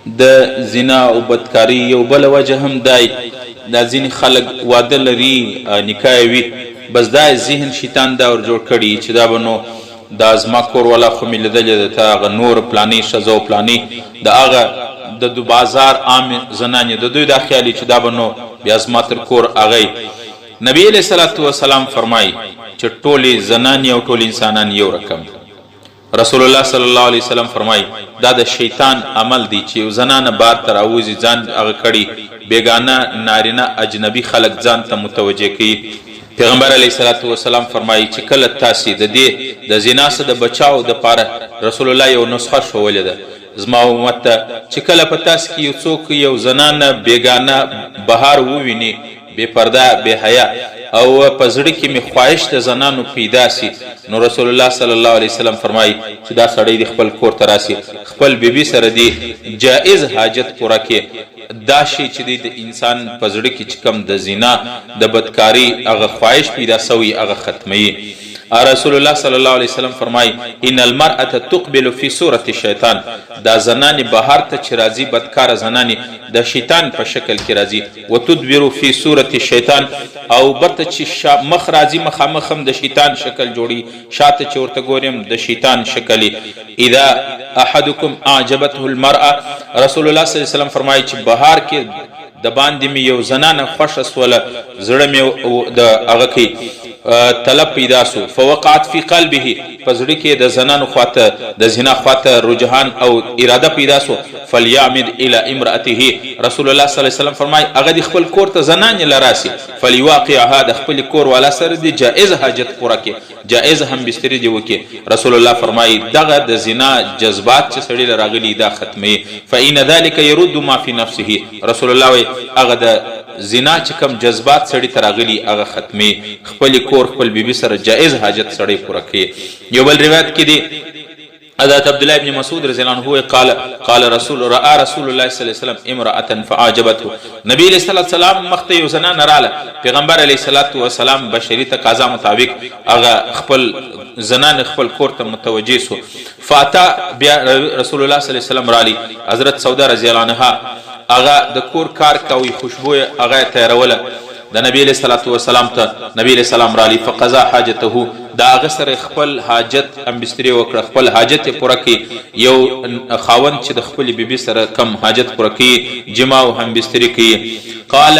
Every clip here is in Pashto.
د زنا او بدکاري یو بله وجه هم دی دا ځینې خلک واده لري نکاح وي بس دا ذهن شیطان دا ور جوړ کړي چې دا به نو دا زما کور والا خو مې لیدلې ده ته هغه نور پلانې ښځه او پلانې د هغه د بازار عام زنانې د دوی دا خیالي چې دا به نو بیا زما تر کور هغی نبی علیه صلات وسلام فرمایي چې ټولې زنانې او ټول انسانان یو رقم رسول الله صلی الله علیه وسلم فرمایي دا د شیطان عمل دی چې یو زنانه بار ته راوځي ځان هغه کړي بیګانه نارینه اجنبي خلک ځان ته متوجه کوي پیغمبر علیه صلات وسلام فرمایي چې کله تاسې د دې د زنا څخه د بچاو دپاره رسول الله یو نسخه ښولې ده زما امت ته چې کله په تاسې کې یو څوک یو زنانه بیګانه بهار وویني بې پرده بې حیا او په زړه کې مې خواهش د زنانو پیدا سي نو رسول الله صلی الله علیه وسلم فرمایي چې دا سړی د خپل کور ته راسي خپل بیبي سره دی جائز حاجت پوره کړي دا شی چې دی د انسان په زړه کې چې کوم د زنا د بدکاري هغه خواهش پیدا سوی هغه ختموي رسول الله صلی الله علیه وسلم فرمایي ان المرأة تقبل فی صورت الشیطان دا زنانې بهر ته چې راځي بدکاره زنانې د شیطان په شکل کې راځي وتدبر فی صورت الشیطان او برته چې مخ راځي مخامخ هم د شیطان شکل جوړي شاته چې ورته ګوریم د شیطان شکل اذا احدکم اعجبته المرأة رسول الله صلی الله علیه وسلم فرمایي چې بهر کې د باندې مې یو زنانه خوښه سوله زړه مې د هغه کې طلب پیدا سو فوقعت فی قلبه پزړه کې د زنانو خواته د زنا خواته رجحان او اراده پیدا سو فلیعمد الی امراته رسول الله صلی الله علیه وسلم فرمای هغه د خپل کور ته زنانې لراسي فلیواقعها د خپل کور والا سره د جائز حاجت پوره کې جائز هم بستری دی وکي رسول الله فرمای دغه د زنا جذبات چې سړی لراغلی دا ختمي فإن ذلك يرد ما في نفسه رسول الله هغه د زنا چې کم جذبات سړی تراغلی هغه ختمي خپل کور خپل بیبي سره جائز حاجت سړی پوره کوي یو بل روایت کې دی حضرت عبدالله ابن مسعود رضی الله عنه قال رسول الله صلی الله علیه وسلم امرأة فعجبته نبی علیہ الصلوۃ والسلام مخته یو زنانه رااله پیغمبر علیه الصلوۃ والسلام بشری تقاضا مطابق هغه خپل زنان خپل کور ته متوجه سو فاتا بیا رسول الله صلی الله علیه وسلم رالی حضرت سودا رضی الله عنها هغه د کور کار کوي خوشبو هغه تیروله د نبی علیہ الصلوۃ والسلام ته نبی علیہ السلام رالی فقضا حاجته دا هغه سره خپل حاجت ام بستری وکړه خپل حاجت پوره کړي یو خاوند چې د خپل بیبي سره کم حاجت پوره کړي جما او هم بستری کړي قال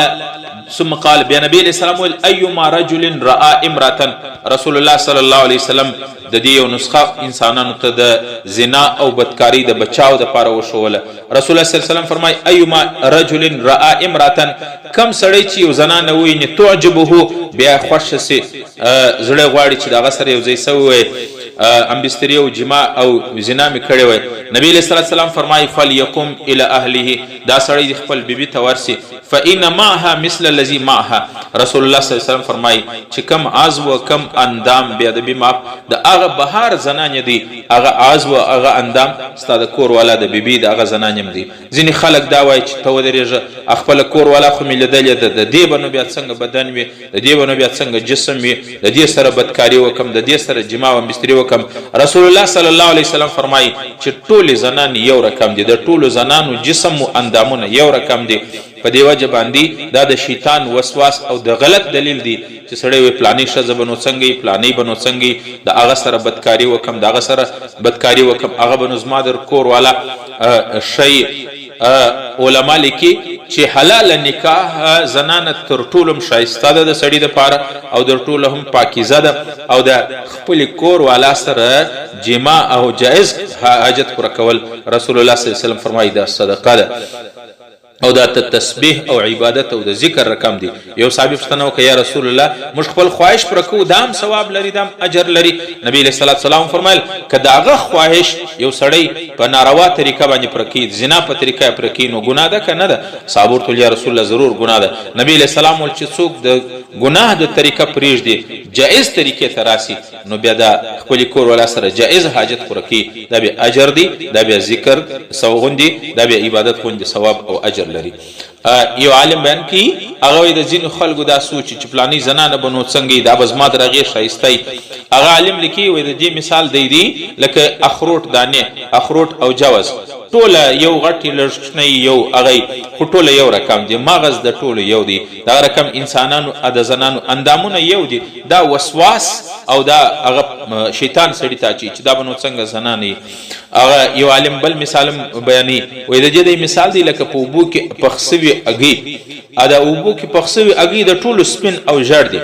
ثم قال بیا نبی علیہ السلام ویل ایما رجل راى امرأة رسول الله صلی الله علیه وسلم د دې یو نسخه انسانانو ته د زنا او بدکاری د بچاو د پاره وشوله رسول الله صلی الله علیه وسلم فرمای ایما رجل راى امرأة کم سړی چې یو زنانه ویني تعجبه بیا خوښ سي زړه غواړي چې دغه سره یو ځای سوی ام بستری او جما او زنا می کړی وای نبی علیہ الصلوۃ والسلام فرمای فلیقم الی اهله دا سړی خپل بیبي ته ورسي فإن معها مثل الذي معها رسول الله صلی الله علیه وسلم فرمای چې کم عزو کم اندام بیا د بیمه د هغه بهار زنانې دی هغه عزو هغه اندام ستاسو کور والا د بیبي د هغه زنانې دی ځینې خلک دا وای چې ته ودرېږه خپل کور والا خو مې لیدلې د دې بنو بیا څنګه بدن وي د دې بنو بیا څنګه جسم وي د دې سره بدکاری وکم د دې سره جما او بستری وکم رسول الله صلی الله علیه وسلم فرمای چې ټول زنان یو رقم دي د ټول زنانو جسم او اندامونه یو رقم دي په دی وجه باندې دا د شیطان وسواس او د غلط دلیل دی چې سړی وي پلانې ښځه بنو څنګه پلانې بنو څنګه د هغه سره بدکاری وکم د هغه سره بدکاری وکم هغه بنو زما در کور والا شی علما لیکي چې حلال نکاح زنانه تر ټولم شایسته ده د سړي د پاره او در ټوله هم پاکیزه ده او د خپل کور والا سره جما او جائز حاجت پر کول رسول الله صلی الله علیه وسلم فرمایي دا صدقه ده او دا تسبیح او عبادت او د ذکر رقم دی یو صاحب فتنه وکي یا رسول الله مش خپل خواهش پر کو دام ثواب لري دام اجر لري نبی علیہ الصلوۃ والسلام فرمایل کداغه خواهش یو سړی په ناروا طریقه باندې پر کی زنا په طریقه پر کی نو ګناه ده کنه ده صابر تو یا رسول الله ضرور ګناه ده نبی علیہ السلام ول چې څوک د ګناه د طریقه پریږ دی جائز طریقې تراسي نو بیا دا خپل کور ولا سره جائز حاجت پر کی دا به اجر دی دا به ذکر سوغندي دا به عبادت خوندي ثواب او اجر لري یو عالم بیان کی هغه د ځینو خلکو دا سوچ چې پلانې زنانه بنو څنګه دا بز ما درغه شایستای هغه عالم لیکي وای د دې مثال دی لکه اخروټ دانه اخروټ او جوز ټوله یو غټ لږکشنی یو هغی خو ټوله یو رقم دی مغز د ټولو یو دی دغه رقم انسانانو د زنانو اندامونه یو دی دا وسواس او دا هغه شیطان سړي ته اچي چې دا به نو څنګه زنانې هغه یو عالم بل مثال بیانوي وایي د دې مثال دی لکه په اوبو کې پخ سوي هګۍ دا اوبو کې پخ سوي هګۍ د ټولو سپین او ژړ دی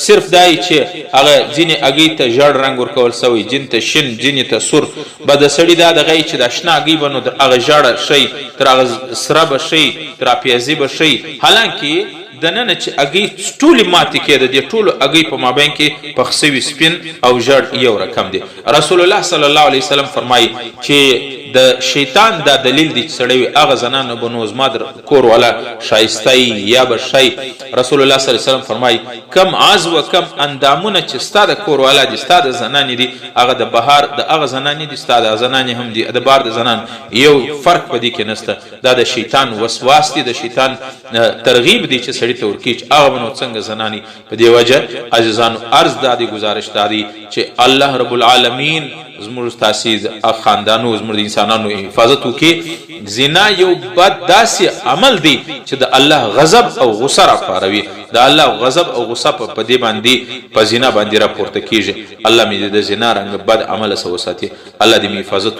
صرف دا چې هغه ځینې هګۍ ته ژړ رنګ ورکول سوی ځینې ته شین ځینې ته سور به د سړي دا دغه چې د شنه هګۍ به نو د هغه ژړ شی تر هغه سره به شي تر پیازي به شي حالانکه دننه چې هګۍ ټولې ماتې کېده د ټولو هګۍ په مابین کې پخ سوي سپین او ژړ یو رقم دی رسول الله صلی الله علیه وسلم فرمایي چې د شیطان دا دلیل دی چې سړی وي هغه زنانه به نو زما د کور والا شایسته یا به شی رسول الله صلی الله علیه وسلم فرمایي کم عضو و کم اندامونه چې ستا د کور والا دي ستا د زنانې دي هغه د بهار د هغه زنانې دي ستا د زنانې هم دي د بهار د زنان یو فرق په دې کې نشته دا د شیطان وسواس دی د شیطان ترغیب دی چې سړی ته ورکړي چې هغه به نو څنګه زنانې په دې وجه عزیزانو عرض دا دی گزارش دا دی چې الله رب العالمین زموږ تاسیز خاندانو زموږ د انسانانو حفاظت وکړي زنا یو بد داسې عمل دی چې د الله غضب او غصه راپاروي د الله غضب او غصه په دې باندې په زنا باندې راپورته کیږي الله مې د زنا رنګ بد عمله څخه وساتي الله دې مې حفاظت